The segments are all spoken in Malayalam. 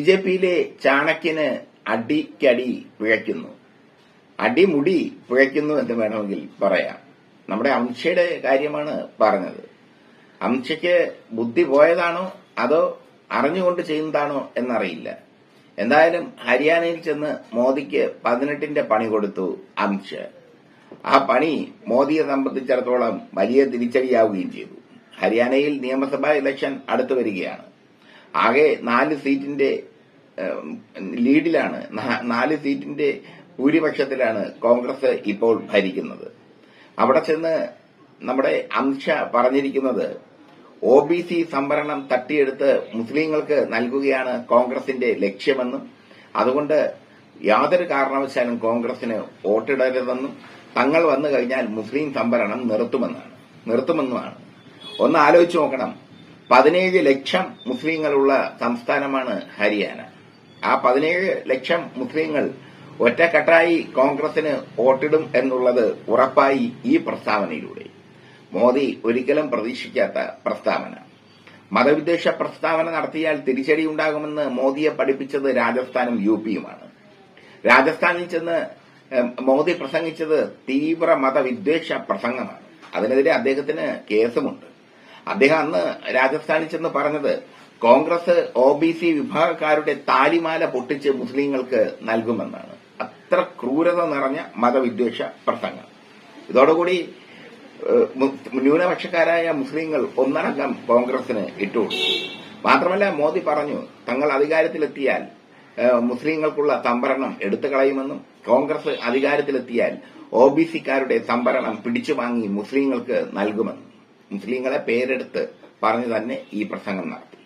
ബിജെപിയിലെ ചാണക്യന് അടിക്കടി പിഴയ്ക്കുന്നു, അടിമുടി പിഴയ്ക്കുന്നു എന്ന് വേണമെങ്കിൽ പറയാം. നമ്മുടെ അംശയുടെ കാര്യമാണ് പറഞ്ഞത്. അംശയ്ക്ക് ബുദ്ധി പോയതാണോ അതോ അറിഞ്ഞുകൊണ്ട് ചെയ്യുന്നതാണോ എന്നറിയില്ല. എന്തായാലും ഹരിയാനയിൽ ചെന്ന് മോദിക്ക് 18ന്റെ പണി കൊടുത്തു അംശ. ആ പണി മോദിയെ സംബന്ധിച്ചിടത്തോളം വലിയ തിരിച്ചടിയാവുകയും ചെയ്തു. ഹരിയാനയിൽ നിയമസഭാ ഇലക്ഷൻ അടുത്തു വരികയാണ്. ആകെ 4 സീറ്റിന്റെ ലീഡിലാണ്, 4 സീറ്റിന്റെ ഭൂരിപക്ഷത്തിലാണ് കോൺഗ്രസ് ഇപ്പോൾ ഭരിക്കുന്നത്. അവിടെ ചെന്ന് നമ്മുടെ അംശ പറഞ്ഞിരിക്കുന്നത് OBC സംവരണം തട്ടിയെടുത്ത് മുസ്ലിങ്ങൾക്ക് നൽകുകയാണ് കോൺഗ്രസിന്റെ ലക്ഷ്യമെന്നും അതുകൊണ്ട് യാതൊരു കാരണവശാലും കോൺഗ്രസിന് വോട്ടിടരുതെന്നും തങ്ങൾ വന്നു കഴിഞ്ഞാൽ മുസ്ലിം സംവരണം നിർത്തുമെന്നുമാണ്. ഒന്ന് ആലോചിച്ചു നോക്കണം, 17 ലക്ഷം മുസ്ലിങ്ങളുള്ള സംസ്ഥാനമാണ് ഹരിയാന. ആ 17 ലക്ഷം മുസ്ലിങ്ങൾ ഒറ്റക്കെട്ടായി കോൺഗ്രസിന് വോട്ടിടും എന്നുള്ളത് ഉറപ്പായി ഈ പ്രസ്താവനയിലൂടെ. മോദി ഒരിക്കലും പ്രതീക്ഷിക്കാത്ത പ്രസ്താവന. മതവിദ്വേഷ പ്രസ്താവന നടത്തിയാൽ തിരിച്ചടിയുണ്ടാകുമെന്ന് മോദിയെ പഠിപ്പിച്ചത് രാജസ്ഥാനും UPയുമാണ്. രാജസ്ഥാനിൽ ചെന്ന് മോദി പ്രസംഗിച്ചത് തീവ്ര മതവിദ്വേഷ പ്രസംഗമാണ്. അതിനെതിരെ അദ്ദേഹത്തിന് കേസുമുണ്ട്. അദ്ദേഹം അന്ന് രാജസ്ഥാനിൽ ചെന്ന് പറഞ്ഞത് കോൺഗ്രസ് OBC വിഭാഗക്കാരുടെ താലിമാല പൊട്ടിച്ച് മുസ്ലിങ്ങൾക്ക് നൽകുമെന്നാണ്. അത്ര ക്രൂരത നിറഞ്ഞ മതവിദ്വേഷ പ്രസംഗം. ഇതോടുകൂടി ന്യൂനപക്ഷക്കാരായ മുസ്ലിങ്ങൾ ഒന്നടങ്കം കോൺഗ്രസിന് ഇട്ടുകൊടുത്തു. മാത്രമല്ല മോദി പറഞ്ഞു തങ്ങൾ അധികാരത്തിലെത്തിയാൽ മുസ്ലിങ്ങൾക്കുള്ള സംവരണം എടുത്തു കളയുമെന്നും കോൺഗ്രസ് അധികാരത്തിലെത്തിയാൽ OBCക്കാരുടെ സംവരണം പിടിച്ചുവാങ്ങി മുസ്ലിങ്ങൾക്ക് നൽകുമെന്നും മുസ്ലിങ്ങളെ പേരെടുത്ത് പറഞ്ഞു തന്നെ ഈ പ്രസംഗം നടത്തി.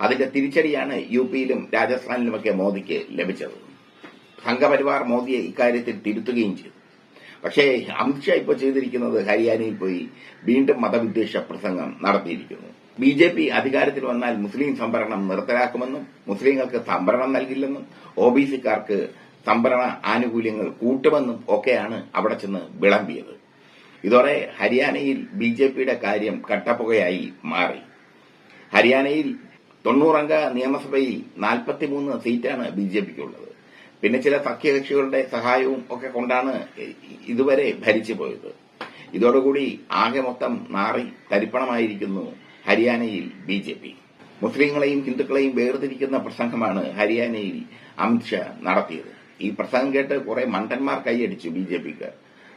അതിന്റെ തിരിച്ചടിയാണ് UPയിലും രാജസ്ഥാനിലുമൊക്കെ മോദിക്ക് ലഭിച്ചത്. സംഘപരിവാർ മോദിയെ ഇക്കാര്യത്തിൽ തിരുത്തുകയും ചെയ്തു. പക്ഷേ അമിത്ഷാ ഇപ്പോൾ ചെയ്തിരിക്കുന്നത് ഹരിയാനയിൽ പോയി വീണ്ടും മതവിദ്വേഷ പ്രസംഗം നടത്തിയിരിക്കുന്നു. BJP അധികാരത്തിൽ വന്നാൽ മുസ്ലിം സംവരണം നിർത്തലാക്കുമെന്നും മുസ്ലിങ്ങൾക്ക് സംവരണം നൽകില്ലെന്നും OBCക്കാർക്ക് സംവരണ ആനുകൂല്യങ്ങൾ കൂട്ടുമെന്നും ഒക്കെയാണ് അവിടെ ചെന്ന് വിളമ്പിയത്. ഇതോടെ ഹരിയാനയിൽ BJPയുടെ കാര്യം കട്ടപ്പുകയായി മാറി. ഹരിയാനയിൽ 90 അംഗ നിയമസഭയിൽ 43 സീറ്റാണ് BJPക്കുള്ളത്. പിന്നെ ചില സഖ്യകക്ഷികളുടെ സഹായവും ഒക്കെ കൊണ്ടാണ് ഇതുവരെ ഭരിച്ചു പോയത്. ഇതോടുകൂടി ആകെ മൊത്തം നാറി തരിപ്പണമായിരിക്കുന്നു ഹരിയാനയിൽ BJP. മുസ്ലിങ്ങളെയും ഹിന്ദുക്കളെയും വേർതിരിക്കുന്ന പ്രസംഗമാണ് ഹരിയാനയിൽ അമിത്ഷാ നടത്തിയത്. ഈ പ്രസംഗം കേട്ട് കുറെ മണ്ടന്മാർ കൈയടിച്ചു BJPക്ക്.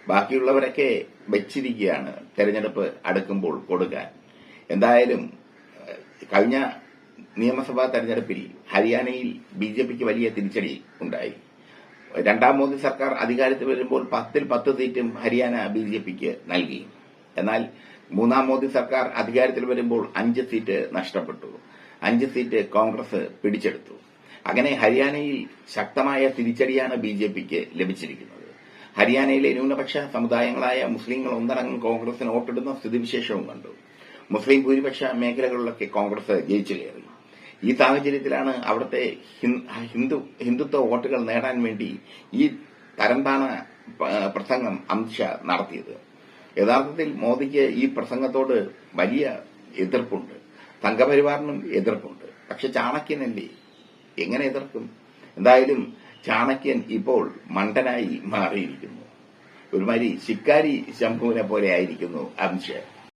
ബാക്കിയുള്ളവരൊക്കെ വെച്ചിരിക്കുകയാണ് തെരഞ്ഞെടുപ്പ് അടുക്കുമ്പോൾ കൊടുക്കാൻ. എന്തായാലും കഴിഞ്ഞ നിയമസഭാ തെരഞ്ഞെടുപ്പിൽ ഹരിയാനയിൽ BJPക്ക് വലിയ തിരിച്ചടി ഉണ്ടായി. രണ്ടാം മോദി സർക്കാർ അധികാരത്തിൽ വരുമ്പോൾ 10ൽ 10 സീറ്റും ഹരിയാന BJPക്ക് നൽകി. എന്നാൽ മൂന്നാം മോദി സർക്കാർ അധികാരത്തിൽ വരുമ്പോൾ 5 സീറ്റ് നഷ്ടപ്പെട്ടു. 5 സീറ്റ് കോൺഗ്രസ് പിടിച്ചെടുത്തു. അങ്ങനെ ഹരിയാനയിൽ ശക്തമായ തിരിച്ചടിയാണ് BJPക്ക് ലഭിച്ചിരിക്കുന്നത്. ഹരിയാനയിലെ ന്യൂനപക്ഷ സമുദായങ്ങളായ മുസ്ലിങ്ങൾ ഒന്നടങ്കം കോൺഗ്രസിന് വോട്ടിടുന്ന സ്ഥിതിവിശേഷവും കണ്ടു. മുസ്ലിം ഭൂരിപക്ഷ മേഖലകളിലൊക്കെ കോൺഗ്രസ് ജയിച്ചു കയറി. ഈ സാഹചര്യത്തിലാണ് അവിടുത്തെ ഹിന്ദുത്വ വോട്ടുകൾ നേടാൻ വേണ്ടി ഈ തരംതാണ പ്രസംഗം അമിത്ഷാ നടത്തിയത്. യഥാർത്ഥത്തിൽ മോദിക്ക് ഈ പ്രസംഗത്തോട് വലിയ എതിർപ്പുണ്ട്, സംഘപരിവാറിനും എതിർപ്പുണ്ട്. പക്ഷെ ചാണക്യനല്ലേ, എങ്ങനെ എതിർക്കും? എന്തായാലും ചാണക്യൻ ഇപ്പോൾ മണ്ടനായി മാറിയിരിക്കുന്നു. ഒരുമാതിരി ശിക്കാരി ശംഭുവിനെ പോലെ ആയിരിക്കുന്നു അമിത്ഷാ.